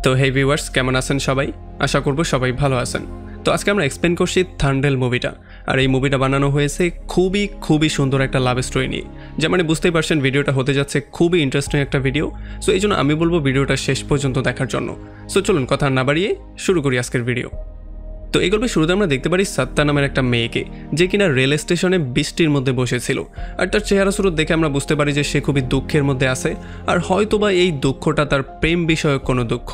তো হে ভিউয়ার্স, কেমন আছেন সবাই? আশা করব সবাই ভালো আছেন। তো আজকে আমরা এক্সপ্লেন করছি থান্ডেল মুভিটা। আর এই মুভিটা বানানো হয়েছে খুবই সুন্দর একটা লাভ স্টোরি নিয়ে। যেমন বুঝতেই পারছেন ভিডিওটা হতে যাচ্ছে খুবই ইন্টারেস্টিং একটা ভিডিও। সো এই জন্য আমি বলবো ভিডিওটা শেষ পর্যন্ত দেখার জন্য। সো চলুন কথা না বাড়িয়ে শুরু করি আজকের ভিডিও। তো এই গল্পের শুরুতে আমরা দেখতে পারি সত্তা নামের একটা মেয়েকে, যে কিনা রেল স্টেশনে বৃষ্টির মধ্যে বসেছিল। আর তার চেহারা স্বরূপ দেখে আমরা বুঝতে পারি যে সে খুবই দুঃখের মধ্যে আছে, আর হয়তোবা এই দুঃখটা তার প্রেম বিষয়ক কোনো দুঃখ।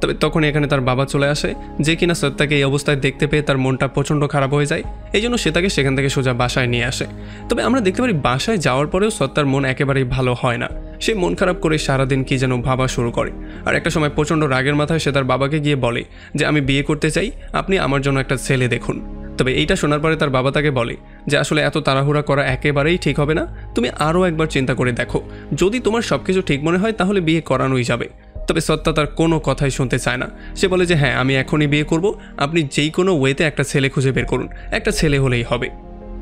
তবে তখন এখানে তার বাবা চলে আসে, যে কিনা সত্তাকে এই অবস্থায় দেখতে পেয়ে তার মনটা প্রচণ্ড খারাপ হয়ে যায়। এই জন্য সে তাকে সেখান থেকে সোজা বাসায় নিয়ে আসে। তবে আমরা দেখতে পারি বাসায় যাওয়ার পরেও সত্তার মন একেবারেই ভালো হয় না। সে মন খারাপ করে সারাদিন কি যেন ভাবা শুরু করে। আর একটা সময় প্রচণ্ড রাগের মাথায় সে তার বাবাকে গিয়ে বলে যে আমি বিয়ে করতে চাই, আপনি আমার জন্য একটা ছেলে দেখুন। তবে এইটা শোনার পরে তার বাবা তাকে বলে যে আসলে এত তাড়াহুড়া করা একেবারেই ঠিক হবে না, তুমি আরও একবার চিন্তা করে দেখো, যদি তোমার সব কিছু ঠিক মনে হয় তাহলে বিয়ে করানোই যাবে। তবে সত্তা তার কোনো কথাই শুনতে চায় না। সে বলে যে হ্যাঁ, আমি এখনই বিয়ে করব, আপনি যেই কোনো ওয়েতে একটা ছেলে খুঁজে বের করুন, একটা ছেলে হলেই হবে।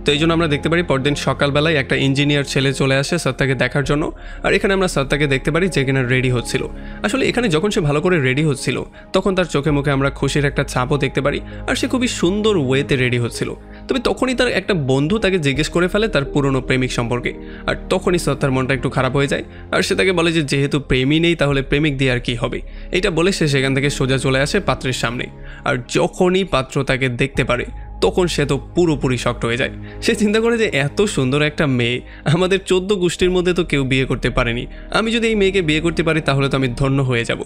তো এই জন্য আমরা দেখতে পারি পরদিন সকালবেলায় একটা ইঞ্জিনিয়ার ছেলে চলে আসে সত্তাকে দেখার জন্য। আর এখানে আমরা সত্তাকে দেখতে পারি যে কিনা রেডি হচ্ছিল। আসলে এখানে যখন সে ভালো করে রেডি হচ্ছিল তখন তার চোখে মুখে আমরা খুশির একটা ছাপও দেখতে পারি, আর সে খুবই সুন্দর ওয়েতে রেডি হচ্ছিল। তবে তখনই তার একটা বন্ধু তাকে জিজ্ঞেস করে ফেলে তার পুরনো প্রেমিক সম্পর্কে। আর তখনই সত্তার মনটা একটু খারাপ হয়ে যায়, আর সে তাকে বলে যে যেহেতু প্রেমই নেই তাহলে প্রেমিক দিয়ে আর কি হবে। এটা বলে সে সেখান থেকে সোজা চলে আসে পাত্রের সামনে। আর যখনই পাত্র তাকে দেখতে পারে তখন সে তো পুরোপুরি শক্ট হয়ে যায়। সে চিন্তা করে যে এত সুন্দর একটা মেয়ে আমাদের 14 গোষ্ঠীর মধ্যে তো কেউ বিয়ে করতে পারেনি, আমি যদি এই মেয়েকে বিয়ে করতে পারি তাহলে তো আমি ধন্য হয়ে যাব।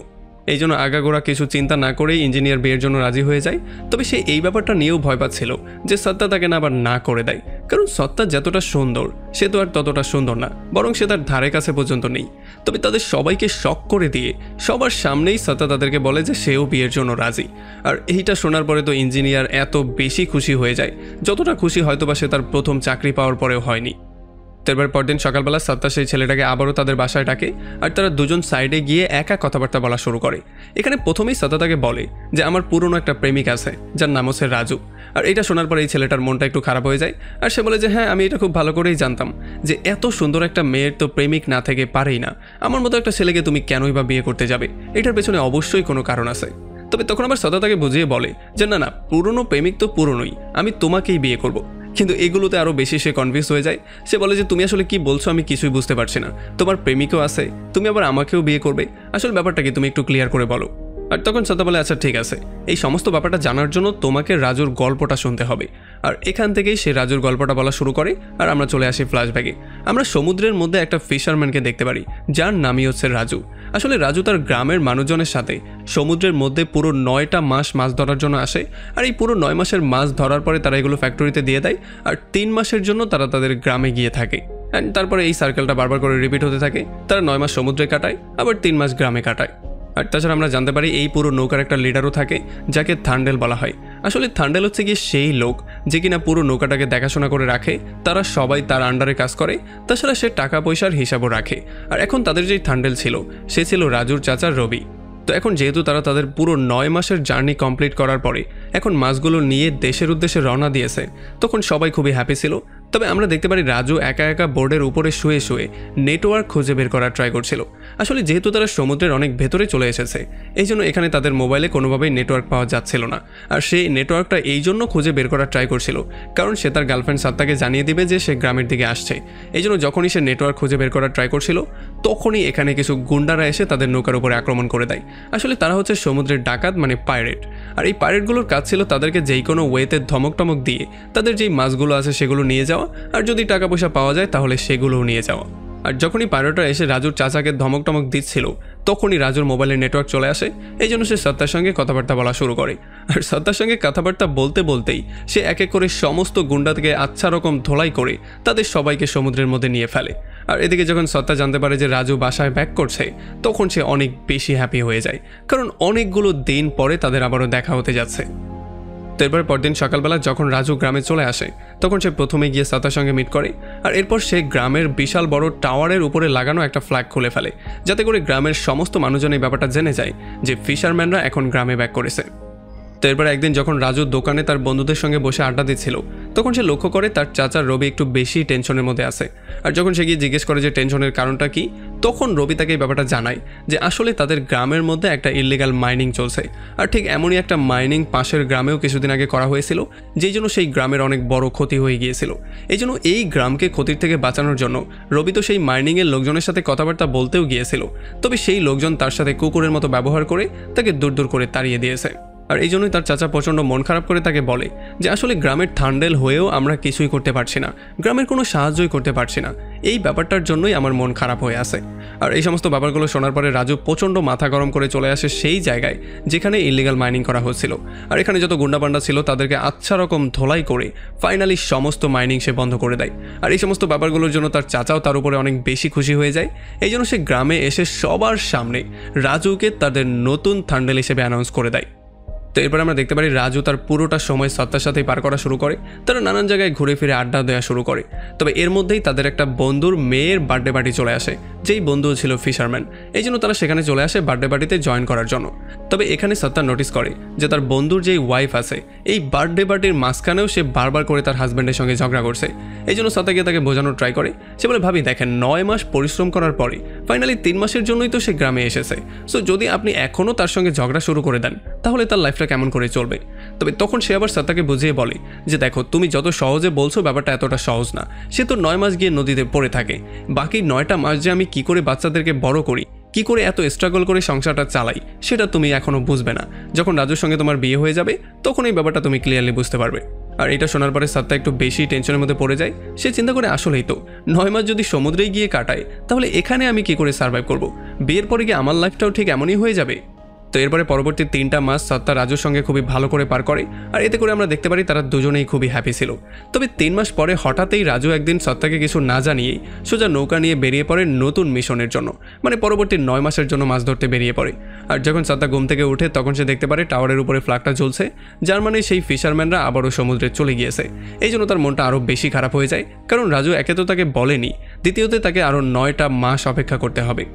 এই জন্য আগাগোড়া কিছু চিন্তা না করেই ইঞ্জিনিয়ার বিয়ের জন্য রাজি হয়ে যায়। তবে সে এই ব্যাপারটা নিয়েও ভয় পাচ্ছিল যে সত্তা তাকে না আবার না করে দেয়, কারণ সত্তা যতটা সুন্দর সে তো আর ততটা সুন্দর না, বরং সে তার ধারে কাছে পর্যন্ত নেই। তবে তাদের সবাইকে শক করে দিয়ে সবার সামনেই সত্তা তাদেরকে বলে যে সেও বিয়ের জন্য রাজি। আর এইটা শোনার পরে তো ইঞ্জিনিয়ার এত বেশি খুশি হয়ে যায় যতটা খুশি হয়তোবা সে তার প্রথম চাকরি পাওয়ার পরেও হয়নি। এবার পরদিন সকালবেলা সত্তা সেই ছেলেটাকে আবারও তাদের বাসায় ডাকে, আর তারা দুজন সাইডে গিয়ে একা কথাবার্তা বলা শুরু করে। এখানে প্রথমেই সত্তা তাকে বলে যে আমার পুরনো একটা প্রেমিক আছে যার নাম হচ্ছে রাজু। আর এটা শোনার পরে এই ছেলেটার মনটা একটু খারাপ হয়ে যায়, আর সে বলে যে হ্যাঁ, আমি এটা খুব ভালো করেই জানতাম যে এত সুন্দর একটা মেয়ের তো প্রেমিক না থেকে পারেই না, আমার মতো একটা ছেলেকে তুমি কেনই বা বিয়ে করতে যাবে, এটার পেছনে অবশ্যই কোনো কারণ আছে। তবে তখন আবার সত্তা তাকে বুঝিয়ে বলে যে না না, পুরনো প্রেমিক তো পুরনোই, আমি তোমাকেই বিয়ে করব। কিন্তু এগুলোতে আরও বেশি সে কনফিউজ হয়ে যায়। সে বলে যে তুমি আসলে কি বলছো, আমি কিছুই বুঝতে পারছি না, তোমার প্রেমিকও আছে, তুমি আবার আমাকেও বিয়ে করবে, আসলে ব্যাপারটা কি তুমি একটু ক্লিয়ার করে বলো। আর তখন সত্তা বলে আচ্ছা ঠিক আছে, এই সমস্ত ব্যাপারটা জানার জন্য তোমাকে রাজুর গল্পটা শুনতে হবে। আর এখান থেকেই সে রাজুর গল্পটা বলা শুরু করে। আর আমরা চলে আসি ফ্ল্যাশব্যাকে। আমরা সমুদ্রের মধ্যে একটা ফিশারম্যানকে দেখতে পারি যার নামই হচ্ছে রাজু। আসলে রাজু তার গ্রামের মানুষজনের সাথে সমুদ্রের মধ্যে পুরো 9টা মাস মাছ ধরার জন্য আসে। আর এই পুরো 9 মাসের মাছ ধরার পরে তারা এগুলো ফ্যাক্টরিতে দিয়ে দেয়, আর 3 মাসের জন্য তারা তাদের গ্রামে গিয়ে থাকে। অ্যান্ড তারপরে এই সার্কেলটা বারবার করে রিপিট হতে থাকে। তারা 9 মাস সমুদ্রে কাটায়, আবার 3 মাস গ্রামে কাটায়। আর তাছাড়া আমরা জানতে পারি এই পুরো নৌকার একটা লিডারও থাকে যাকে থান্ডেল বলা হয়। আসলে থান্ডেল হচ্ছে গিয়ে সেই লোক যে কিনা পুরো নৌকাটাকে দেখাশোনা করে রাখে, তারা সবাই তার আন্ডারে কাজ করে, তাছাড়া সে টাকা পয়সার হিসাবও রাখে। আর এখন তাদের যেই থান্ডেল ছিল সে ছিল রাজুর চাচা রবি। তো এখন যেহেতু তারা তাদের পুরো 9 মাসের জার্নি কমপ্লিট করার পরে এখন মাছগুলো নিয়ে দেশের উদ্দেশ্যে রওনা দিয়েছে, তখন সবাই খুবই হ্যাপি ছিল। তবে আমরা দেখতে পারি রাজু একা একা বোর্ডের উপরে শুয়ে শুয়ে নেটওয়ার্ক খুঁজে বের করার ট্রাই করছিল। আসলে যেহেতু তারা সমুদ্রের অনেক ভেতরে চলে এসেছে এই জন্য এখানে তাদের মোবাইলে কোনোভাবেই নেটওয়ার্ক পাওয়া যাচ্ছিল না। আর সেই নেটওয়ার্কটা এই জন্য খুঁজে বের করার ট্রাই করছিল কারণ সে তার গার্লফ্রেন্ড সত্তাকে জানিয়ে দিবে যে সে গ্রামের দিকে আসছে। এই জন্য যখনই সে নেটওয়ার্ক খুঁজে বের করার ট্রাই করছিল তখনই এখানে কিছু গুন্ডারা এসে তাদের নৌকার উপরে আক্রমণ করে দেয়। আসলে তারা হচ্ছে সমুদ্রের ডাকাত, মানে পাইরেট। আর এই পাইরেটগুলোর কাজ ছিল তাদেরকে যেই কোনো ওয়েতে ধমক টমক দিয়ে তাদের যেই মাছগুলো আছে সেগুলো নিয়ে যাওয়া, আর যদি টাকা পয়সা পাওয়া যায় তাহলে সেগুলোও নিয়ে যাওয়া। আর যখনই পাইরেটরা এসে রাজুর চাচাকে ধমক টমক দিচ্ছিল তখনই রাজুর মোবাইলের নেটওয়ার্ক চলে আসে। এই জন্য সে সত্তার সঙ্গে কথাবার্তা বলা শুরু করে। আর সত্তার সঙ্গে কথাবার্তা বলতে বলতেই সে এক এক করে সমস্ত গুন্ডাকে আচ্ছা রকম ধোলাই করে তাদের সবাইকে সমুদ্রের মধ্যে নিয়ে ফেলে। আর এদিকে যখন সত্তা জানতে পারে যে রাজু বাসায় ব্যাক করছে তখন সে অনেক বেশি হ্যাপি হয়ে যায়, কারণ অনেকগুলো দিন পরে তাদের আবারও দেখা হতে যাচ্ছে। তো এরপর পরদিন সকালবেলা যখন রাজু গ্রামে চলে আসে তখন সে প্রথমে গিয়ে সত্তার সঙ্গে মিট করে। আর এরপর সে গ্রামের বিশাল বড় টাওয়ারের উপরে লাগানো একটা ফ্ল্যাগ খুলে ফেলে, যাতে করে গ্রামের সমস্ত মানুষজন এই ব্যাপারটা জেনে যায় যে ফিশারম্যানরা এখন গ্রামে ব্যাক করেছে। তো এরপর একদিন যখন রাজু দোকানে তার বন্ধুদের সঙ্গে বসে আড্ডা দিচ্ছিল তখন সে লক্ষ্য করে তার চাচা রবি একটু বেশি টেনশনের মধ্যে আছে। আর যখন সে গিয়ে জিজ্ঞেস করে যে টেনশনের কারণটা কি, তখন রবি তাকে এই ব্যাপারটা জানায় যে আসলে তাদের গ্রামের মধ্যে একটা ইললিগাল মাইনিং চলছে, আর ঠিক এমনই একটা মাইনিং পাশের গ্রামেও কিছুদিন আগে করা হয়েছিল, যেই জন্য সেই গ্রামের অনেক বড় ক্ষতি হয়ে গিয়েছিল। এই জন্য এই গ্রামকে ক্ষতির থেকে বাঁচানোর জন্য রবি তো সেই মাইনিংয়ের লোকজনের সাথে কথাবার্তা বলতেও গিয়েছিল, তবে সেই লোকজন তার সাথে কুকুরের মতো ব্যবহার করে তাকে দূর দূর করে তাড়িয়ে দিয়েছে। আর এই জন্যই তার চাচা প্রচণ্ড মন খারাপ করে তাকে বলে যে আসলে গ্রামের থান্ডেল হয়েও আমরা কিছুই করতে পারছি না, গ্রামের কোনো সাহায্যই করতে পারছি না, এই ব্যাপারটার জন্যই আমার মন খারাপ হয়ে আসে। আর এই সমস্ত ব্যাপারগুলো শোনার পরে রাজু প্রচণ্ড মাথা গরম করে চলে আসে সেই জায়গায় যেখানে ইলিগাল মাইনিং করা হচ্ছিল। আর এখানে যত গুন্ডাপান্ডা ছিল তাদেরকে আচ্ছা রকম ধোলাই করে ফাইনালি সমস্ত মাইনিং সে বন্ধ করে দেয়। আর এই সমস্ত ব্যাপারগুলোর জন্য তার চাচাও তার উপরে অনেক বেশি খুশি হয়ে যায়। এই জন্য সে গ্রামে এসে সবার সামনে রাজুকে তাদের নতুন থান্ডেল হিসেবে অ্যানাউন্স করে দেয়। তো এরপর আমরা দেখতে পারি রাজু তার পুরোটা সময় সত্তার সাথেই পার করা শুরু করে, তারা নানান জায়গায় ঘুরে ফিরে আড্ডা দেওয়া শুরু করে। তবে এর মধ্যেই তাদের একটা বন্ধুর মেয়ের বার্থডে পার্টি চলে আসে, যেই বন্ধু ছিল ফিশারম্যান। এই জন্য তারা সেখানে চলে আসে বার্থডে পার্টিতে জয়েন করার জন্য। তবে এখানে সত্তা নোটিস করে যে তার বন্ধুর যেই ওয়াইফ আছে এই বার্থডে পার্টির মাঝখানেও সে বারবার করে তার হাজব্যান্ডের সঙ্গে ঝগড়া করছে। এই জন্য সত্তা গিয়ে তাকে বোঝানোর ট্রাই করে। সে বলে, ভাবি দেখেন 9 মাস পরিশ্রম করার পরে ফাইনালি 3 মাসের জন্যই তো সে গ্রামে এসেছে, সো যদি আপনি এখনও তার সঙ্গে ঝগড়া শুরু করে দেন তাহলে তার লাইফটা কেমন করে চলবে। তবে তখন সে আবার সত্তাকে বুঝিয়ে বলে যে দেখো, তুমি যত সহজে বলছো ব্যাপারটা এতটা সহজ না, সে তো 9 মাস গিয়ে নদীতে পড়ে থাকে, বাকি 9টা মাস যে আমি কি করে বাচ্চাদেরকে বড় করি, কি করে এত স্ট্রাগল করে সংসারটা চালাই, সেটা তুমি এখনো বুঝবে না। যখন রাজুর সঙ্গে তোমার বিয়ে হয়ে যাবে তখন এই ব্যাপারটা তুমি ক্লিয়ারলি বুঝতে পারবে। আর এটা শোনার পরে সত্তা একটু বেশি টেনশনের মধ্যে পড়ে যায়। সে চিন্তা করে আসলেই তো 9 মাস যদি সমুদ্রে গিয়ে কাটায় তাহলে এখানে আমি কি করে সার্ভাইভ করব, বিয়ের পরে কি আমার লাইফটাও ঠিক এমনই হয়ে যাবে। তো এরপরে পরবর্তী 3টা মাস সত্তা রাজুর সঙ্গে খুবই ভালো করে পার করে, আর এতে করে আমরা দেখতে পারি তারা দুজনেই খুবই হ্যাপি ছিল। তবে 3 মাস পরে হঠাৎই রাজু একদিন সত্তাকে কিছু না জানিয়েই সোজা নৌকা নিয়ে বেরিয়ে পড়ে নতুন মিশনের জন্য, মানে পরবর্তী 9 মাসের জন্য মাছ ধরতে বেরিয়ে পড়ে। আর যখন সত্তা ঘুম থেকে উঠে তখন সে দেখতে পারে টাওয়ারের উপরে ফ্ল্যাগটা জ্বলছে, যার মানে সেই ফিশারম্যানরা আবারও সমুদ্রে চলে গিয়েছে। এই জন্য তার মনটা আরও বেশি খারাপ হয়ে যায়, কারণ রাজু একে তো তাকে বলেনি, দ্বিতীয়তে তাকে আরও 9টা মাস অপেক্ষা করতে হবে।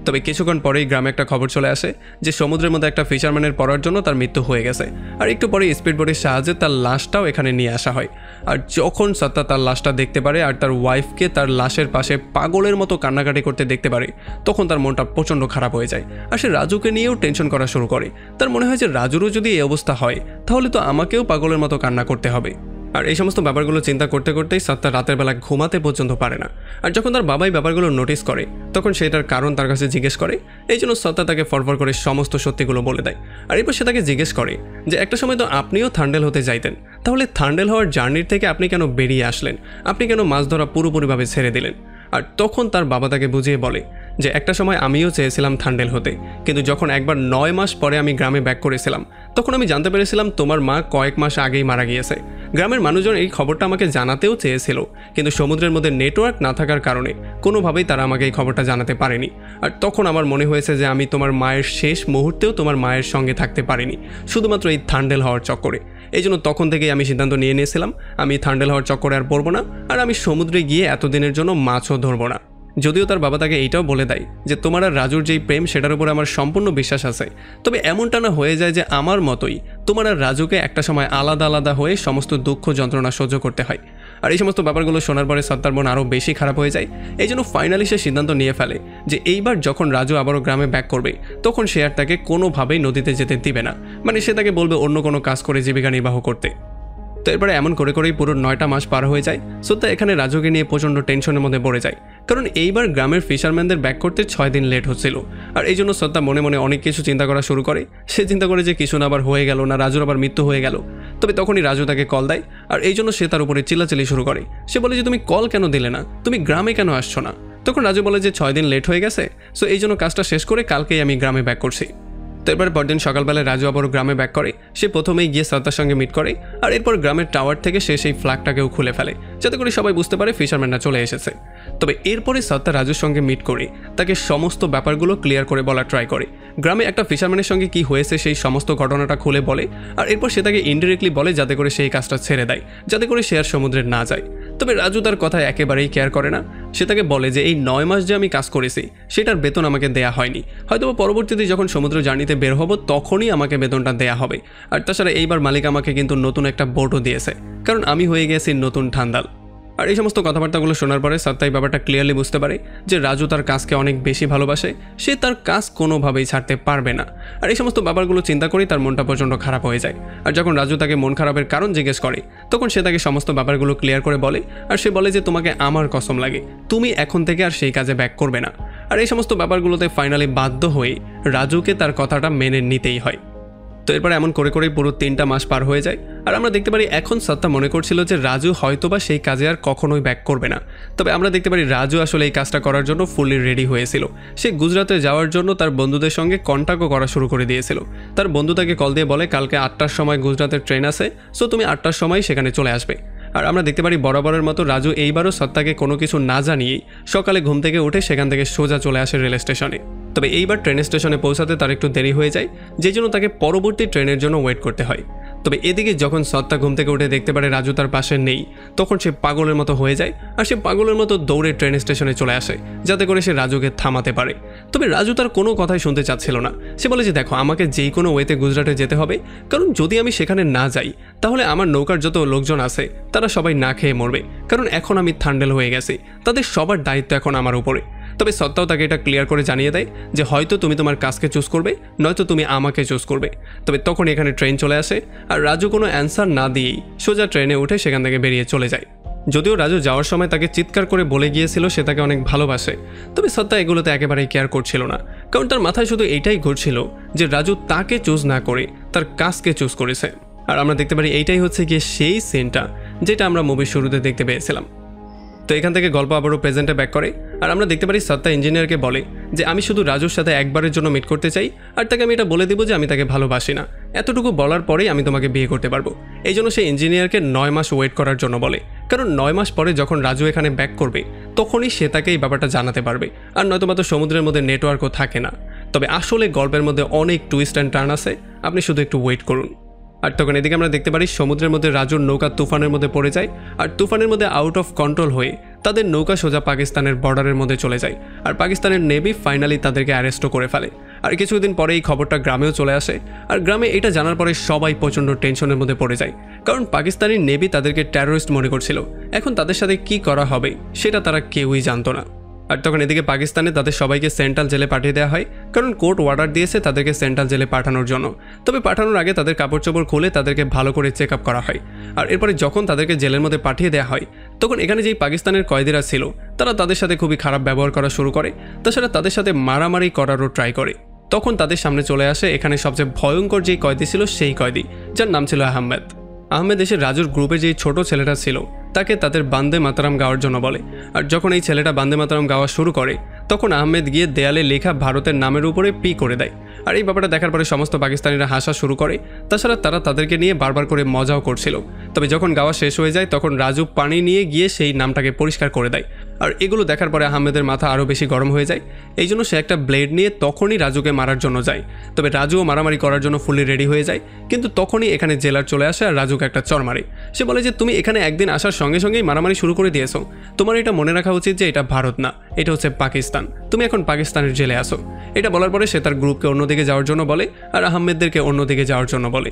তবে কিছুক্ষণ পরেই গ্রামে একটা খবর চলে আসে যে সমুদ্রের মধ্যে একটা ফিশারম্যানের পড়ার জন্য তার মৃত্যু হয়ে গেছে। আর একটু পরে স্পিডবোটের সাহায্যে তার লাশটাও এখানে নিয়ে আসা হয়। আর যখন সত্তা তার লাশটা দেখতে পারে আর তার ওয়াইফকে তার লাশের পাশে পাগলের মতো কান্নাকাটি করতে দেখতে পারে, তখন তার মনটা প্রচণ্ড খারাপ হয়ে যায়। আর সে রাজুকে নিয়েও টেনশন করা শুরু করে। তার মনে হয় যে রাজুরও যদি এই অবস্থা হয় তাহলে তো আমাকেও পাগলের মতো কান্না করতে হবে। আর এই সমস্ত ব্যাপারগুলো চিন্তা করতে করতেই সত্তা রাতের বেলা ঘুমাতে পর্যন্ত পারে না। আর যখন তার বাবাই ব্যাপারগুলো নোটিস করে তখন সেটার কারণ তার কাছে জিজ্ঞেস করে। এই জন্য সত্তা তাকে ফরফর করে সমস্ত সত্যিগুলো বলে দেয়। আর এরপর সে তাকে জিজ্ঞেস করে যে একটা সময় তো আপনিও থান্ডেল হতে চাইতেন, তাহলে থান্ডেল হওয়ার জার্নির থেকে আপনি কেন বেরিয়ে আসলেন, আপনি কেন মাছ ধরা পুরোপুরিভাবে ছেড়ে দিলেন। আর তখন তার বাবা তাকে বুঝিয়ে বলে যে একটা সময় আমিও চেয়েছিলাম থান্ডেল হতে, কিন্তু যখন একবার 9 মাস পরে আমি গ্রামে ব্যাক করেছিলাম তখন আমি জানতে পেরেছিলাম তোমার মা কয়েক মাস আগেই মারা গিয়েছে। গ্রামের মানুষজন এই খবরটা আমাকে জানাতেও চেয়েছিল, কিন্তু সমুদ্রের মধ্যে নেটওয়ার্ক না থাকার কারণে কোনোভাবেই তারা আমাকে এই খবরটা জানাতে পারেনি। আর তখন আমার মনে হয়েছে যে আমি তোমার মায়ের শেষ মুহূর্তেও তোমার মায়ের সঙ্গে থাকতে পারিনি, শুধুমাত্র এই থান্ডেল হওয়ার চক্করে। এই জন্য তখন থেকেই আমি সিদ্ধান্ত নিয়ে নিয়েছিলাম আমি থান্ডেল হওয়ার চক্করে আর পড়বো না, আর আমি সমুদ্রে গিয়ে এতদিনের জন্য মাছও ধরবো না। যদিও তার বাবা তাকে এইটাও বলে দেয় যে তোমার আর রাজুর যেই প্রেম সেটার উপরে আমার সম্পূর্ণ বিশ্বাস আছে, তবে এমনটা না হয়ে যায় যে আমার মতোই তোমার আর রাজুকে একটা সময় আলাদা আলাদা হয়ে সমস্ত দুঃখ যন্ত্রণা সহ্য করতে হয়। আর এই সমস্ত ব্যাপারগুলো শোনার পরে সত্তার মন আরও বেশি খারাপ হয়ে যায়। এই জন্য ফাইনালি সে সিদ্ধান্ত নিয়ে ফেলে যে এইবার যখন রাজু আবারও গ্রামে ব্যাক করবে তখন সে আর তাকে কোনোভাবেই নদীতে যেতে দিবে না, মানে সে তাকে বলবে অন্য কোনো কাজ করে জীবিকা নির্বাহ করতে। তো এরপরে এমন করে করেই পুরো 9টা মাস পার হয়ে যায়। সত্তা এখানে রাজুকে নিয়ে প্রচণ্ড টেনশনের মধ্যে পড়ে যায়, কারণ এইবার গ্রামের ফিশারম্যানদের ব্যাক করতে 6 দিন লেট হচ্ছিল। আর এই জন্য সত্তা মনে মনে অনেক কিছু চিন্তা করা শুরু করে। সে চিন্তা করে যে কিছু না আবার হয়ে গেল না, রাজুর আবার মৃত্যু হয়ে গেল। তবে তখনই রাজু তাকে কল দেয়, আর এই জন্য সে তার উপরে চিল্লাচিল্লি শুরু করে। সে বলে যে তুমি কল কেন দিলে না, তুমি গ্রামে কেন আসছো না। তখন রাজু বলে যে 6 দিন লেট হয়ে গেছে, সো এই জন্য কাজটা শেষ করে কালকেই আমি গ্রামে ব্যাক করছি। তো এরপর পরদিন সকালবেলায় রাজু আবারও গ্রামে ব্যাক করে। সে প্রথমেই গিয়ে সত্তার সঙ্গে মিট করে, আর এরপর গ্রামের টাওয়ার থেকে সে সেই ফ্ল্যাগটাকেও খুলে ফেলে যাতে করে সবাই বুঝতে পারে ফিশারম্যানরা চলে এসেছে। তবে এরপরে সত্তা রাজুর সঙ্গে মিট করে তাকে সমস্ত ব্যাপারগুলো ক্লিয়ার করে বলার ট্রাই করে। গ্রামে একটা ফিশারম্যানের সঙ্গে কি হয়েছে সেই সমস্ত ঘটনাটা খুলে বলে, আর এরপর সে তাকে ইনডিরেক্টলি বলে যাতে করে সেই কাজটা ছেড়ে দেয়, যাতে করে সে আর সমুদ্রে না যায়। তবে রাজু তার কথা একেবারেই কেয়ার করে না। সে তাকে বলে যে এই 9 মাস যে আমি কাজ করেছি সেটার বেতন আমাকে দেয়া হয়নি, হয়তো পরবর্তীতে যখন সমুদ্র জার্নিতে বের হব তখনই আমাকে বেতনটা দেয়া হবে। আর তাছাড়া এইবার মালিক আমাকে কিন্তু নতুন একটা বোটও দিয়েছে, কারণ আমি হয়ে গেছি নতুন ঠান্ডাল। আর এই সমস্ত কথাবার্তাগুলো শোনার পরে সত্তা এই ব্যাপারটা ক্লিয়ারলি বুঝতে পারে যে রাজু তার কাজকে অনেক বেশি ভালোবাসে, সে তার কাজ কোনোভাবেই ছাড়তে পারবে না। আর এই সমস্ত ব্যাপারগুলো চিন্তা করেই তার মনটা প্রচণ্ড খারাপ হয়ে যায়। আর যখন রাজু তাকে মন খারাপের কারণ জিজ্ঞেস করে তখন সে তাকে সমস্ত ব্যাপারগুলো ক্লিয়ার করে বলে। আর সে বলে যে তোমাকে আমার কসম লাগে, তুমি এখন থেকে আর সেই কাজে ব্যাক করবে না। আর এই সমস্ত ব্যাপারগুলোতে ফাইনালি বাধ্য হয়ে রাজুকে তার কথাটা মেনে নিতেই হয়। তো এরপর এমন করে করেই পুরো 3টা মাস পার হয়ে যায়। আর আমরা দেখতে পারি এখন সত্তা মনে করছিল যে রাজু হয়তোবা সেই কাজে আর কখনোই ব্যাক করবে না। তবে আমরা দেখতে পারি রাজু আসলে এই কাজটা করার জন্য ফুললি রেডি হয়েছিল। সে গুজরাটে যাওয়ার জন্য তার বন্ধুদের সঙ্গে কন্ট্যাক্টও করা শুরু করে দিয়েছিল। তার বন্ধু তাকে কল দিয়ে বলে কালকে 8টার সময় গুজরাতের ট্রেন আছে, সো তুমি 8টার সময় সেখানে চলে আসবে। আর আমরা দেখতে পারি বরাবরের মতো রাজু এইবারও সত্তাকে কোনো কিছু না জানিয়েই সকালে ঘুম থেকে উঠে সেখান থেকে সোজা চলে আসে রেল স্টেশনে। তবে এইবার ট্রেন স্টেশনে পৌঁছাতে তার একটু দেরি হয়ে যায়, যে জন্য তাকে পরবর্তী ট্রেনের জন্য ওয়েট করতে হয়। তবে এদিকে যখন সত্তা ঘুম থেকে উঠে দেখতে পারে রাজু তার পাশে নেই, তখন সে পাগলের মতো হয়ে যায়। আর সে পাগলের মতো দৌড়ে ট্রেন স্টেশনে চলে আসে যাতে করে সে রাজুকে থামাতে পারে। তবে রাজু তার কোনো কথাই শুনতে চাচ্ছিল না। সে বলে যে দেখো, আমাকে যেই কোনো ওয়েতে গুজরাটে যেতে হবে, কারণ যদি আমি সেখানে না যাই তাহলে আমার নৌকার যত লোকজন আছে তারা সবাই না খেয়ে মরবে, কারণ এখন আমি থান্ডেল হয়ে গেছি, তাদের সবার দায়িত্ব এখন আমার উপরে। তবে সত্তাও তাকে এটা ক্লিয়ার করে জানিয়ে দেয় যে হয়তো তুমি তোমার কাজকে চুজ করবে, নয়তো তুমি আমাকে চুজ করবে। তবে তখন এখানে ট্রেন চলে আসে আর রাজু কোনো অ্যান্সার না দিয়েই সোজা ট্রেনে উঠে সেখান থেকে বেরিয়ে চলে যায়। যদিও রাজু যাওয়ার সময় তাকে চিৎকার করে বলে গিয়েছিল সে তাকে অনেক ভালোবাসে, তবে সত্তা এগুলোতে একেবারেই কেয়ার করছিল না, কারণ তার মাথায় শুধু এইটাই ঘুরছিল যে রাজু তাকে চুজ না করে তার কাজকে চুজ করেছে। আর আমরা দেখতে পারি এইটাই হচ্ছে গিয়ে সেই সিনটা যেটা আমরা মুভির শুরুতে দেখতে পেয়েছিলাম। তো এখান থেকে গল্প আবারও প্রেজেন্টে ব্যাক করে আর আমরা দেখতে পারি সত্তা ইঞ্জিনিয়ারকে বলে যে আমি শুধু রাজুর সাথে একবারের জন্য মিট করতে চাই, আর তাকে আমি এটা বলে দিব যে আমি তাকে ভালোবাসি না। এতটুকু বলার পরেই আমি তোমাকে বিয়ে করতে পারবো। এই জন্য সে ইঞ্জিনিয়ারকে 9 মাস ওয়েট করার জন্য বলে, কারণ 9 মাস পরে যখন রাজু এখানে ব্যাক করবে তখনই সে তাকে এই ব্যাপারটা জানাতে পারবে। আর নয়তো তো সমুদ্রের মধ্যে নেটওয়ার্কও থাকে না। তবে আসলে গল্পের মধ্যে অনেক টুইস্ট অ্যান্ড টার্ন আছে, আপনি শুধু একটু ওয়েট করুন। আর তখন এদিকে আমরা দেখতে পারি সমুদ্রের মধ্যে রাজুর নৌকা তুফানের মধ্যে পড়ে যায়, আর তুফানের মধ্যে আউট অফ কন্ট্রোল হয়ে তাদের নৌকা সোজা পাকিস্তানের বর্ডারের মধ্যে চলে যায়। আর পাকিস্তানের নেভি ফাইনালি তাদেরকে অ্যারেস্টও করে ফেলে। আর কিছুদিন পরে এই খবরটা গ্রামেও চলে আসে, আর গ্রামে এটা জানার পরে সবাই প্রচণ্ড টেনশনের মধ্যে পড়ে যায়, কারণ পাকিস্তানি নেভি তাদেরকে টেরোরিস্ট মনে করছিল। এখন তাদের সাথে কি করা হবে সেটা তারা কেউই জানতো না। আর তখন এদিকে পাকিস্তানে তাদের সবাইকে সেন্ট্রাল জেলে পাঠিয়ে দেওয়া হয়, কারণ কোর্ট অর্ডার দিয়েছে তাদেরকে সেন্ট্রাল জেলে পাঠানোর জন্য। তবে পাঠানোর আগে তাদের কাপড় চোপড় খুলে তাদেরকে ভালো করে চেক আপ করা হয়। আর এরপরে যখন তাদেরকে জেলের মধ্যে পাঠিয়ে দেওয়া হয় তখন এখানে যেই পাকিস্তানের কয়েদিরা ছিল তারা তাদের সাথে খুবই খারাপ ব্যবহার করা শুরু করে, তাছাড়া তাদের সাথে মারামারি করারও ট্রাই করে। তখন তাদের সামনে চলে আসে এখানে সবচেয়ে ভয়ঙ্কর যেই কয়েদি ছিল সেই কয়েদি, যার নাম ছিল আহমেদ এসে রাজুর গ্রুপে যেই ছোট ছেলেটা ছিল তাকে তাদের বান্দে মাতারাম গাওয়ার জন্য বলে। আর যখন এই ছেলেটা বান্দে মাতারাম গাওয়া শুরু করে তখন আহমেদ গিয়ে দেয়ালে লেখা ভারতের নামের উপরে পি করে দেয়। আর এই ব্যাপারটা দেখার পরে সমস্ত পাকিস্তানিরা হাসা শুরু করে, তাছাড়া তারা তাদেরকে নিয়ে বারবার করে মজাও করছিল। তবে যখন গাওয়া শেষ হয়ে যায় তখন রাজু পানি নিয়ে গিয়ে সেই নামটাকে পরিষ্কার করে দেয়। আর এগুলো দেখার পরে আহমেদের মাথা আরও বেশি গরম হয়ে যায়, এই জন্য সে একটা ব্লেড নিয়ে তখনই রাজুকে মারার জন্য যায়। তবে রাজুও মারামারি করার জন্য ফুললি রেডি হয়ে যায়, কিন্তু তখনই এখানে জেলার চলে আসে আর রাজুকে একটা চর মারে। সে বলে যে তুমি এখানে একদিন আসার সঙ্গে সঙ্গেই মারামারি শুরু করে দিয়েছো, তোমার এটা মনে রাখা উচিত যে এটা ভারত না, এটা হচ্ছে পাকিস্তান, তুমি এখন পাকিস্তানের জেলে আসো। এটা বলার পরে সে তার গ্রুপকে অন্যদিকে যাওয়ার জন্য বলে আর আহমেদদেরকে অন্যদিকে যাওয়ার জন্য বলে।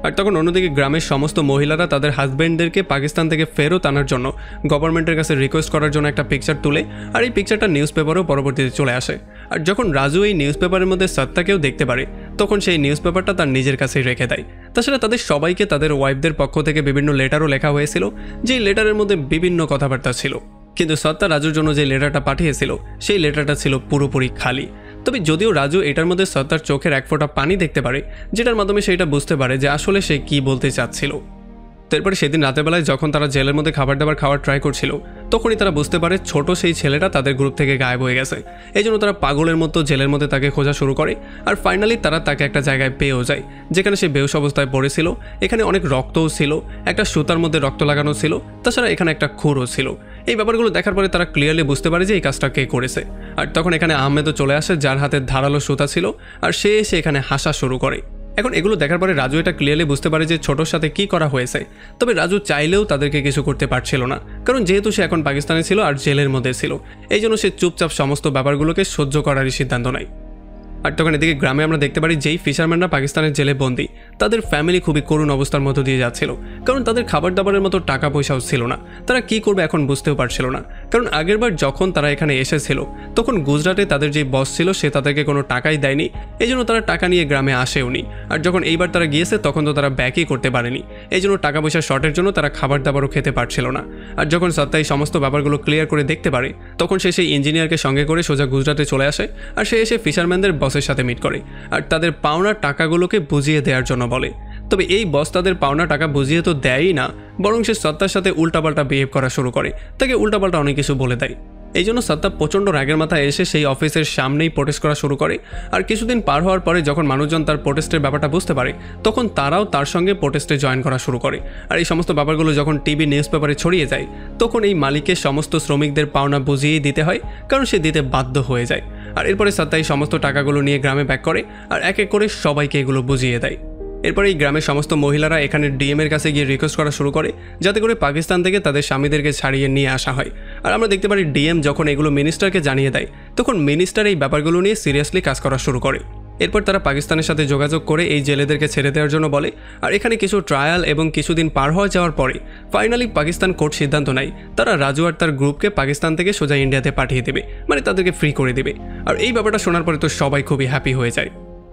আর তখন অন্যদিকে গ্রামের সমস্ত মহিলারা তাদের হাজব্যান্ডদেরকে পাকিস্তান থেকে ফেরত আনার জন্য গভর্নমেন্টের কাছে রিকোয়েস্ট করার জন্য একটা পিকচার তুলে, আর এই পিকচারটা নিউজ পেপারেও পরবর্তীতে চলে আসে। আর যখন রাজু এই নিউজ পেপারের মধ্যে সত্তাকেও দেখতে পারে তখন সেই নিউজ পেপারটা তার নিজের কাছেই রেখে দেয়। তাছাড়া তাদের সবাইকে তাদের ওয়াইফদের পক্ষ থেকে বিভিন্ন লেটারও লেখা হয়েছিল, যেই লেটারের মধ্যে বিভিন্ন কথাবার্তা ছিল। কিন্তু সত্তা রাজুর জন্য যে লেটারটা পাঠিয়েছিল সেই লেটারটা ছিল পুরোপুরি খালি। তবে যদিও রাজু এটার মধ্যে সত্তার চোখের এক ফোঁটা পানি দেখতে পারে, যেটার মাধ্যমে সেটা বুঝতে পারে যে আসলে সে কি বলতে চাচ্ছিল। তারপরে সেদিন রাতের বেলায় যখন তারা জেলের মধ্যে খাবার দাবার খাওয়ার ট্রাই করছিল তখনই তারা বুঝতে পারে ছোট সেই ছেলেটা তাদের গ্রুপ থেকে গায়েব হয়ে গেছে। এই জন্য তারা পাগলের মতো জেলের মধ্যে তাকে খোঁজা শুরু করে। আর ফাইনালি তারা তাকে একটা জায়গায় পেয়েও যায় যেখানে সে বেহুশ অবস্থায় পড়েছিল। এখানে অনেক রক্তও ছিল, একটা সুতার মধ্যে রক্ত লাগানো ছিল, তাছাড়া এখানে একটা খুরও ছিল। এই ব্যাপারগুলো দেখার পরে তারা ক্লিয়ারলি বুঝতে পারে যে এই কাজটা কে করেছে। আর তখন এখানে আহমেদও চলে আসে যার হাতে ধারালো সুতা ছিল, আর সে এসে এখানে হাসা শুরু করে। এখন এগুলো দেখার পরে রাজু এটা ক্লিয়ারলি বুঝতে পারে যে ছোটোর সাথে কি করা হয়েছে। তবে রাজু চাইলেও তাদেরকে কিছু করতে পারছিল না, কারণ যেহেতু সে এখন পাকিস্তানে ছিল আর জেলের মধ্যে ছিল, এই জন্য সে চুপচাপ সমস্ত ব্যাপারগুলোকে সহ্য করারই সিদ্ধান্ত নেয়। আর তখন এদিকে গ্রামে আমরা দেখতে পারি যেই ফিশারম্যানরা পাকিস্তানের জেলে বন্দী তাদের ফ্যামিলি খুবই করুণ অবস্থার মধ্য দিয়ে যাচ্ছিল, কারণ তাদের খাবার দাবারের মতো টাকা পয়সাও ছিল না। তারা কি করবে এখন বুঝতেও পারছিল না, কারণ আগেরবার যখন তারা এখানে এসেছিল তখন গুজরাটে তাদের যে বস ছিল সে তাদেরকে কোনো টাকাই দেয়নি, এই জন্য তারা টাকা নিয়ে গ্রামে আসেওনি। আর যখন এইবার তারা গিয়েছে তখন তো তারা ব্যাকই করতে পারেনি, এই জন্য টাকা পয়সা শর্টের জন্য তারা খাবার দাবারও খেতে পারছিল না। আর যখন সত্তা এই সমস্ত ব্যাপারগুলো ক্লিয়ার করে দেখতে পারে তখন সে সেই ইঞ্জিনিয়ারকে সঙ্গে করে সোজা গুজরাটে চলে আসে, আর সে এসে ফিশারম্যানদের বসের সাথে মিট করে আর তাদের পাওনা টাকাগুলোকে বুঝিয়ে দেওয়ার জন্য বলে। তবে এই বস তাদের পাওনা টাকা বুঝিয়ে তো দেয়ই না, বরং সে সত্তার সাথে উল্টাপাল্টা বিহেভ করা শুরু করে, তাকে উল্টাপাল্টা অনেক কিছু বলে দেয়। এই জন্য সত্তা প্রচণ্ড রাগের মাথায় এসে সেই অফিসের সামনেই প্রোটেস্ট করা শুরু করে। আর কিছুদিন পার হওয়ার পরে যখন মানুষজন তার প্রোটেস্টের ব্যাপারটা বুঝতে পারে তখন তারাও তার সঙ্গে প্রোটেস্টে জয়েন করা শুরু করে। আর এই সমস্ত ব্যাপারগুলো যখন টিভি নিউজ পেপারে ছড়িয়ে যায় তখন এই মালিকের সমস্ত শ্রমিকদের পাওনা বুঝিয়েই দিতে হয়, কারণ সে দিতে বাধ্য হয়ে যায়। আর এরপরে সত্তা এই সমস্ত টাকাগুলো নিয়ে গ্রামে ব্যাক করে আর এক এক করে সবাইকে এগুলো বুঝিয়ে দেয়। এরপরে এই গ্রামের সমস্ত মহিলারা এখানে ডিএমের কাছে গিয়ে রিকোয়েস্ট করা শুরু করে যাতে করে পাকিস্তান থেকে তাদের স্বামীদেরকে ছাড়িয়ে নিয়ে আসা হয়। আর আমরা দেখতে পারি ডিএম যখন এগুলো মিনিস্টারকে জানিয়ে দেয় তখন মিনিস্টার এই ব্যাপারগুলো নিয়ে সিরিয়াসলি কাজ করা শুরু করে। এরপর তারা পাকিস্তানের সাথে যোগাযোগ করে এই জেলেদেরকে ছেড়ে দেওয়ার জন্য বলে। আর এখানে কিছু ট্রায়াল এবং কিছুদিন পার হয়ে যাওয়ার পরে ফাইনালি পাকিস্তান কোর্ট সিদ্ধান্ত নেয় তারা রাজু আর তার গ্রুপকে পাকিস্তান থেকে সোজা ইন্ডিয়াতে পাঠিয়ে দেবে, মানে তাদেরকে ফ্রি করে দেবে। আর এই ব্যাপারটা শোনার পরে তো সবাই খুবই হ্যাপি হয়ে যায়।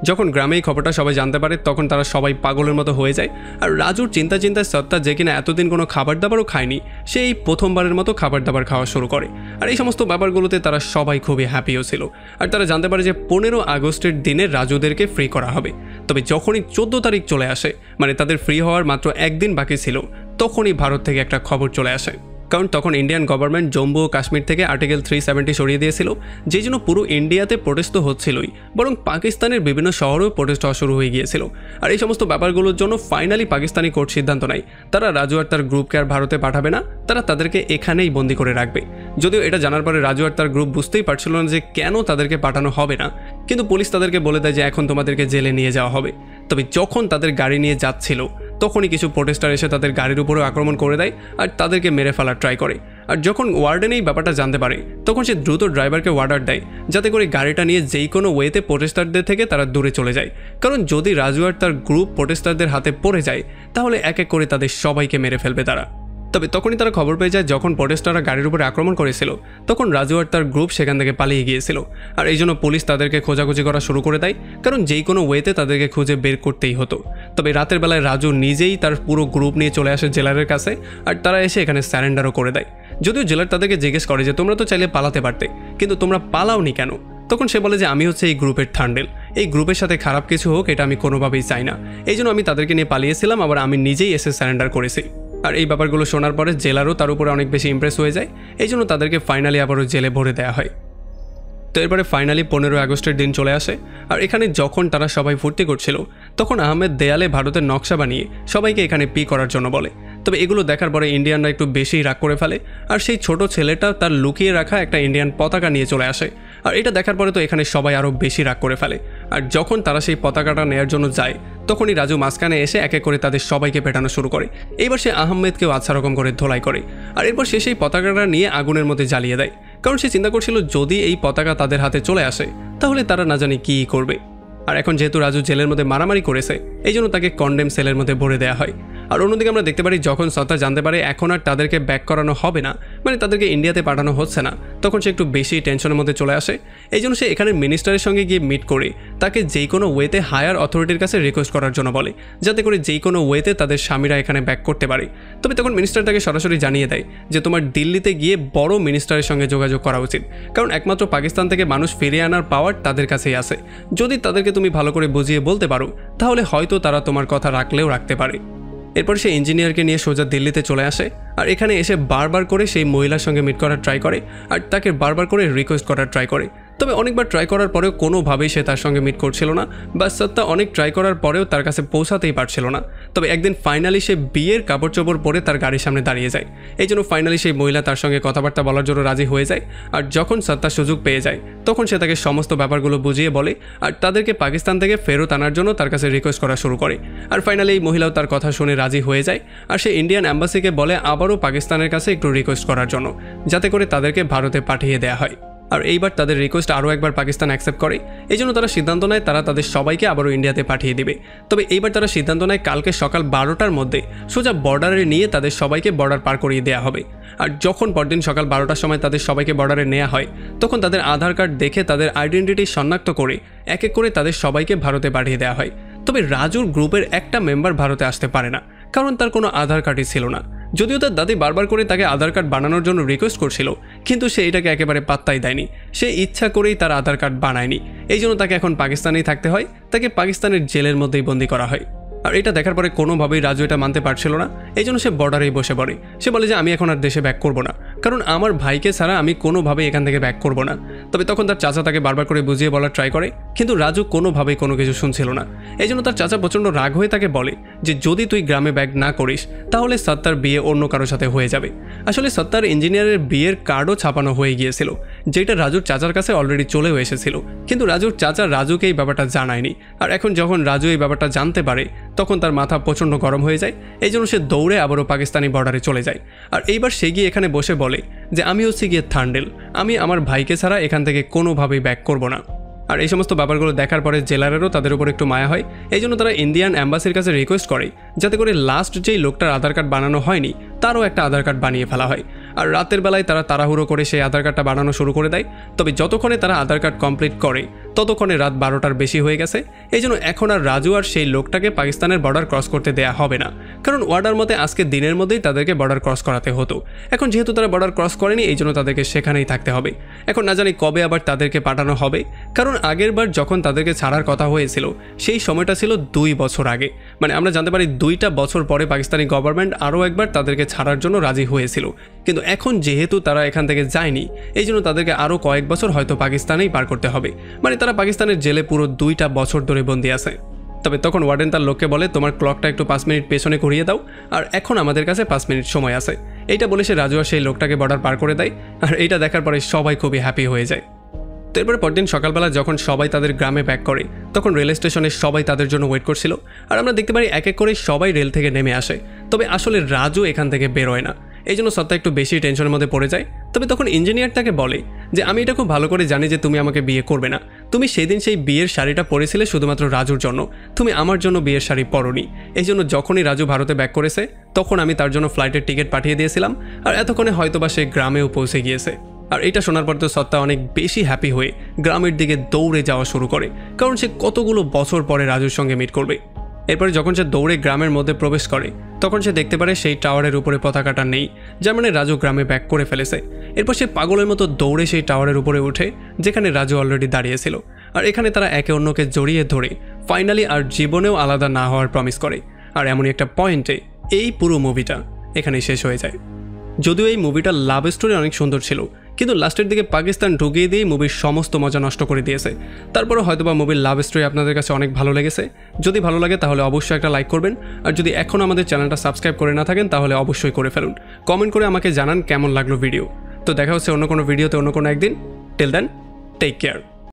যখন গ্রামে এই খবরটা সবাই জানতে পারে তখন তারা সবাই পাগলের মতো হয়ে যায়। আর রাজুর চিন্তায় সত্তা যে কিনা এতদিন কোনো খাবার দাবারও খায়নি সেই প্রথমবারের মতো খাবার দাবার খাওয়া শুরু করে। আর এই সমস্ত ব্যাপারগুলোতে তারা সবাই খুবই হ্যাপিও ছিল। আর তারা জানতে পারে যে 15 আগস্টের দিনে রাজুদেরকে ফ্রি করা হবে। তবে যখনই 14 তারিখ চলে আসে, মানে তাদের ফ্রি হওয়ার মাত্র একদিন বাকি ছিল, তখনই ভারত থেকে একটা খবর চলে আসে। কারণ তখন ইন্ডিয়ান গভর্নমেন্ট জম্মু ও কাশ্মীর থেকে আর্টিকেল 370 সরিয়ে দিয়েছিল, যেই জন্য পুরো ইন্ডিয়াতে প্রোটেস্ট তো হচ্ছিলই, বরং পাকিস্তানের বিভিন্ন শহরেও প্রোটেস্ট হওয়া শুরু হয়ে গিয়েছিল। আর এই সমস্ত ব্যাপারগুলোর জন্য ফাইনালি পাকিস্তানি কোর্ট সিদ্ধান্ত নেয় তারা রাজু আর তার গ্রুপকে আর ভারতে পাঠাবে না, তারা তাদেরকে এখানেই বন্দি করে রাখবে। যদিও এটা জানার পরে রাজু আর তার গ্রুপ বুঝতেই পারছিল না যে কেন তাদেরকে পাঠানো হবে না, কিন্তু পুলিশ তাদেরকে বলে দেয় যে এখন তোমাদেরকে জেলে নিয়ে যাওয়া হবে। তবে যখন তাদের গাড়ি নিয়ে যাচ্ছিল তখনই কিছু প্রোটেস্টার এসে তাদের গাড়ির উপরেও আক্রমণ করে দেয় আর তাদেরকে মেরে ফেলার ট্রাই করে। আর যখন ওয়ার্ডেন এই ব্যাপারটা জানতে পারে তখন সে দ্রুত ড্রাইভারকে অর্ডার দেয় যাতে করে গাড়িটা নিয়ে যেই কোনো ওয়েতে প্রোটেস্টারদের থেকে তারা দূরে চলে যায়, কারণ যদি রাজু আর তার গ্রুপ প্রোটেস্টারদের হাতে পড়ে যায় তাহলে এক এক করে তাদের সবাইকে মেরে ফেলবে তারা। তবে তখনই তারা খবর পেয়ে যায় যখন প্রোটেস্টাররা গাড়ির উপরে আক্রমণ করেছিল তখন রাজু আর তার গ্রুপ সেখান থেকে পালিয়ে গিয়েছিল। আর এই জন্য পুলিশ তাদেরকে খোঁজাখুঁজি করা শুরু করে দেয়, কারণ যেই কোনো ওয়েতে তাদেরকে খুঁজে বের করতেই হতো। তবে রাতের বেলায় রাজু নিজেই তার পুরো গ্রুপ নিয়ে চলে আসে জেলারের কাছে, আর তারা এসে এখানে স্যারেন্ডারও করে দেয়। যদিও জেলার তাদেরকে জিজ্ঞেস করে যে তোমরা তো চাইলে পালাতে পারতে, কিন্তু তোমরা পালাওনি কেন? তখন সে বলে যে আমি হচ্ছে এই গ্রুপের থান্ডেল, এই গ্রুপের সাথে খারাপ কিছু হোক এটা আমি কোনোভাবেই চাই না, এই জন্য আমি তাদেরকে নিয়ে পালিয়েছিলাম, আবার আমি নিজেই এসে স্যারেন্ডার করেছি। আর এই ব্যাপারগুলো শোনার পরে জেলারও তার উপরে অনেক বেশি ইমপ্রেস হয়ে যায়, এই জন্য তাদেরকে ফাইনালি আবারও জেলে ভরে দেওয়া হয়। তো এরপরে ফাইনালি 15 আগস্টের দিন চলে আসে। আর এখানে যখন তারা সবাই ফুর্তি করছিল তখন আহমেদ দেয়ালে ভারতের নকশা বানিয়ে সবাইকে এখানে পি করার জন্য বলে। তবে এগুলো দেখার পরে ইন্ডিয়ানরা একটু বেশি রাগ করে ফেলে, আর সেই ছোট ছেলেটা তার লুকিয়ে রাখা একটা ইন্ডিয়ান পতাকা নিয়ে চলে আসে। আর এটা দেখার পরে তো এখানে সবাই আরও বেশি রাগ করে ফেলে। আর যখন তারা সেই পতাকাটা নেয়ার জন্য যায় তখনই রাজু মাঝখানে এসে এক এক করে তাদের সবাইকে পেটানো শুরু করে। এইবার সে আহমেদকেও আচ্ছা রকম করে ধোলাই করে, আর এরপর সে সেই পতাকাটা নিয়ে আগুনের মধ্যে জ্বালিয়ে দেয়, কারণ সে চিন্তা করছিল যদি এই পতাকা তাদের হাতে চলে আসে তাহলে তারা না জানি কী করবে। আর এখন যেহেতু রাজু জেলের মধ্যে মারামারি করেছে এই জন্য তাকে কন্ডেম সেলের মধ্যে ভরে দেওয়া হয়। আর অন্যদিকে আমরা দেখতে পারি যখন সত্তা জানতে পারে এখন আর তাদেরকে ব্যাক করানো হবে না, মানে তাদেরকে ইন্ডিয়াতে পাঠানো হচ্ছে না, তখন সে একটু বেশি টেনশনের মধ্যে চলে আসে। এই জন্য সে এখানে মিনিস্টারের সঙ্গে গিয়ে মিট করে তাকে যেই কোনো ওয়েতে হায়ার অথরিটির কাছে রিকোয়েস্ট করার জন্য বলে, যাতে করে যেই কোনো ওয়েতে তাদের স্বামীরা এখানে ব্যাক করতে পারে। তবে তখন মিনিস্টার তাকে সরাসরি জানিয়ে দেয় যে তোমার দিল্লিতে গিয়ে বড় মিনিস্টারের সঙ্গে যোগাযোগ করা উচিত, কারণ একমাত্র পাকিস্তান থেকে মানুষ ফিরিয়ে আনার পাওয়ার তাদের কাছেই আছে। যদি তাদেরকে তুমি ভালো করে বুঝিয়ে বলতে পারো তাহলে হয়তো তারা তোমার কথা রাখলেও রাখতে পারে। এরপর সে ইঞ্জিনিয়ারকে নিয়ে সোজা দিল্লিতে চলে আসে, আর এখানে এসে বারবার করে সেই মহিলার সঙ্গে মিট করার ট্রাই করে আর তাকে বারবার করে রিকোয়েস্ট করার ট্রাই করে। তবে অনেকবার ট্রাই করার পরেও কোনোভাবেই সে তার সঙ্গে মিট করছিল না, বা সত্তা অনেক ট্রাই করার পরেও তার কাছে পৌঁছাতেই পারছিল না। তবে একদিন ফাইনালি সে বিয়ের কাপড় চোপড় পরে তার গাড়ির সামনে দাঁড়িয়ে যায়, এই জন্য ফাইনালি সেই মহিলা তার সঙ্গে কথাবার্তা বলার জন্য রাজি হয়ে যায়। আর যখন সত্তা সুযোগ পেয়ে যায় তখন সে তাকে সমস্ত ব্যাপারগুলো বুঝিয়ে বলে আর তাদেরকে পাকিস্তান থেকে ফেরত আনার জন্য তার কাছে রিকোয়েস্ট করা শুরু করে। আর ফাইনালি এই মহিলাও তার কথা শুনে রাজি হয়ে যায়, আর সে ইন্ডিয়ান অ্যাম্বাসিকে বলে আবারও পাকিস্তানের কাছে একটু রিকোয়েস্ট করার জন্য, যাতে করে তাদেরকে ভারতে পাঠিয়ে দেওয়া হয়। আর এইবার তাদের রিকোয়েস্ট আরও একবার পাকিস্তান অ্যাকসেপ্ট করে, এই জন্য তারা সিদ্ধান্ত নেয় তারা তাদের সবাইকে আবারও ইন্ডিয়াতে পাঠিয়ে দিবে। তবে এইবার তারা সিদ্ধান্ত নেয় কালকে সকাল 12টার মধ্যে সোজা বর্ডারে নিয়ে তাদের সবাইকে বর্ডার পার করিয়ে দেওয়া হবে। আর যখন পরদিন সকাল 12টার সময় তাদের সবাইকে বর্ডারে নেওয়া হয়, তখন তাদের আধার কার্ড দেখে তাদের আইডেন্টিটি শনাক্ত করে এক এক করে তাদের সবাইকে ভারতে পাঠিয়ে দেওয়া হয়। তবে রাজুর গ্রুপের একটা মেম্বার ভারতে আসতে পারে না, কারণ তার কোনো আধার কার্ডই ছিল না। যদিও তার দাদি বারবার করে তাকে আধার কার্ড বানানোর জন্য রিকোয়েস্ট করছিল, কিন্তু সে এটাকে একেবারে পাত্তাই দেয়নি। সে ইচ্ছা করেই তার আধার কার্ড বানায়নি, এই জন্য তাকে এখন পাকিস্তানেই থাকতে হয়। তাকে পাকিস্তানের জেলের মধ্যেই বন্দি করা হয়। আর এটা দেখার পরে কোনোভাবেই রাজু এটা মানতে পারছিল না, এই জন্য সে বর্ডারেই বসে পড়ে। সে বলে যে আমি এখন আর দেশে ব্যাক করবো না, কারণ আমার ভাইকে ছাড়া আমি কোনোভাবেই এখান থেকে ব্যাক করবো না। তবে তখন তার চাচা তাকে বারবার করে বুঝিয়ে বলার ট্রাই করে, কিন্তু রাজু কোনোভাবেই কোনো কিছু শুনছিল না। এই জন্য তার চাচা প্রচণ্ড রাগ হয়ে তাকে বলে যে যদি তুই গ্রামে ব্যাক না করিস তাহলে সত্তার বিয়ে অন্য কারোর সাথে হয়ে যাবে। আসলে সত্তার ইঞ্জিনিয়ারের বিয়ের কার্ডও ছাপানো হয়ে গিয়েছিল, যেটা রাজুর চাচার কাছে অলরেডি চলেও এসেছিল, কিন্তু রাজুর চাচা রাজুকে এই ব্যাপারটা জানায়নি। আর এখন যখন রাজু এই ব্যাপারটা জানতে পারে তখন তার মাথা প্রচণ্ড গরম হয়ে যায়। এই জন্য সে দৌড়ে আবারও পাকিস্তানি বর্ডারে চলে যায়। আর এইবার সে গিয়ে এখানে বসে বলে যে আমি হচ্ছে গিয়ে থান্ডেল, আমি আমার ভাইকে ছাড়া এখান থেকে কোনোভাবেই ব্যাক করব না। আর এই সমস্ত ব্যাপারগুলো দেখার পরে জেলারেরও তাদের উপর একটু মায়া হয়, এই জন্য তারা ইন্ডিয়ান অ্যাম্বাসির কাছে রিকোয়েস্ট করে যাতে করে লাস্ট যেই লোকটার আধার কার্ড বানানো হয়নি তারও একটা আধার কার্ড বানিয়ে ফেলা হয়। আর রাতের বেলায় তারা তাড়াহুড়ো করে সেই আধার কার্ডটা বানানো শুরু করে দেয়। তবে যতক্ষণে তারা আধার কার্ড কমপ্লিট করে ততক্ষণে রাত 12টার বেশি হয়ে গেছে। এই জন্য এখন আর রাজু আর সেই লোকটাকে পাকিস্তানের বর্ডার ক্রস করতে দেয়া হবে না, কারণ ওয়ার্ডার মতে আজকে দিনের মধ্যেই তাদেরকে বর্ডার ক্রস করাতে হতো। এখন যেহেতু তারা বর্ডার ক্রস করেনি এই জন্য তাদেরকে সেখানেই থাকতে হবে। এখন না জানি কবে আবার তাদেরকে পাঠানো হবে, কারণ আগের বার যখন তাদেরকে ছাড়ার কথা হয়েছিল সেই সময়টা ছিল 2 বছর আগে। মানে আমরা জানতে পারি 2টা বছর পরে পাকিস্তানি গভর্নমেন্ট আরও একবার তাদেরকে ছাড়ার জন্য রাজি হয়েছিল। কিন্তু এখন যেহেতু তারা এখান থেকে যায়নি এই জন্য তাদেরকে আরও কয়েক বছর হয়তো পাকিস্তানেই পার করতে হবে। মানে তারা পাকিস্তানের জেলে পুরো 2টা বছর ধরে বন্দি আছে। তবে তখন ওয়ার্ডেন তার লোককে বলে তোমার ক্লকটা একটু 5 মিনিট পেছনে ঘুরিয়ে দাও, আর এখন আমাদের কাছে 5 মিনিট সময় আছে। এইটা বলে সে রাজু আর সেই লোকটাকে বর্ডার পার করে দেয়। আর এইটা দেখার পরে সবাই খুবই হ্যাপি হয়ে যায়। তো এরপরে পরদিন সকালবেলা যখন সবাই তাদের গ্রামে ব্যাক করে তখন রেল স্টেশনে সবাই তাদের জন্য ওয়েট করছিল। আর আমরা দেখতে পারি এক এক করে সবাই রেল থেকে নেমে আসে। তবে আসলে রাজু এখান থেকে বেরোয় না, এই জন্য সত্তা একটু বেশি টেনশনের মধ্যে পড়ে যায়। তবে তখন ইঞ্জিনিয়ার তাকে বলে যে আমি এটা খুব ভালো করে জানি যে তুমি আমাকে বিয়ে করবে না, তুমি সেদিন সেই বিয়ের শাড়িটা পরেছিলে শুধুমাত্র রাজুর জন্য, তুমি আমার জন্য বিয়ের শাড়ি পরোনি। এই জন্য যখনই রাজু ভারতে ব্যাক করেছে তখন আমি তার জন্য ফ্লাইটের টিকিট পাঠিয়ে দিয়েছিলাম, আর এতক্ষণে হয়তোবা সে গ্রামেও পৌঁছে গিয়েছে। আর এটা শোনার পর তো সত্তা অনেক বেশি হ্যাপি হয়ে গ্রামের দিকে দৌড়ে যাওয়া শুরু করে, কারণ সে কতগুলো বছর পরে রাজুর সঙ্গে মিট করবে। এরপরে যখন সে দৌড়ে গ্রামের মধ্যে প্রবেশ করে তখন সে দেখতে পারে সেই টাওয়ারের উপরে পতাকাটা নেই, যার মানে রাজু গ্রামে ব্যাক করে ফেলেছে। এরপর সে পাগলের মতো দৌড়ে সেই টাওয়ারের উপরে ওঠে যেখানে রাজু অলরেডি দাঁড়িয়েছিল। আর এখানে তারা একে অন্যকে জড়িয়ে ধরে ফাইনালি আর জীবনেও আলাদা না হওয়ার প্রমিস করে। আর এমনই একটা পয়েন্টে এই পুরো মুভিটা এখানেই শেষ হয়ে যায়। যদিও এই মুভিটার লাভ স্টোরি অনেক সুন্দর ছিল, কিন্তু লাস্টের দিকে পাকিস্তান ঢুকিয়ে দিয়ে মুভির সমস্ত মজা নষ্ট করে দিয়েছে। তারপরে হয়তোবা মুভির লাভ স্টোরি আপনাদের কাছে অনেক ভালো লেগেছে। যদি ভালো লাগে তাহলে অবশ্যই একটা লাইক করবেন, আর যদি এখনও আমাদের চ্যানেলটা সাবস্ক্রাইব করে না থাকেন তাহলে অবশ্যই করে ফেলুন। কমেন্ট করে আমাকে জানান কেমন লাগলো ভিডিও। তো দেখা হচ্ছে অন্য কোনো ভিডিওতে অন্য কোনো একদিন। Till then, take care.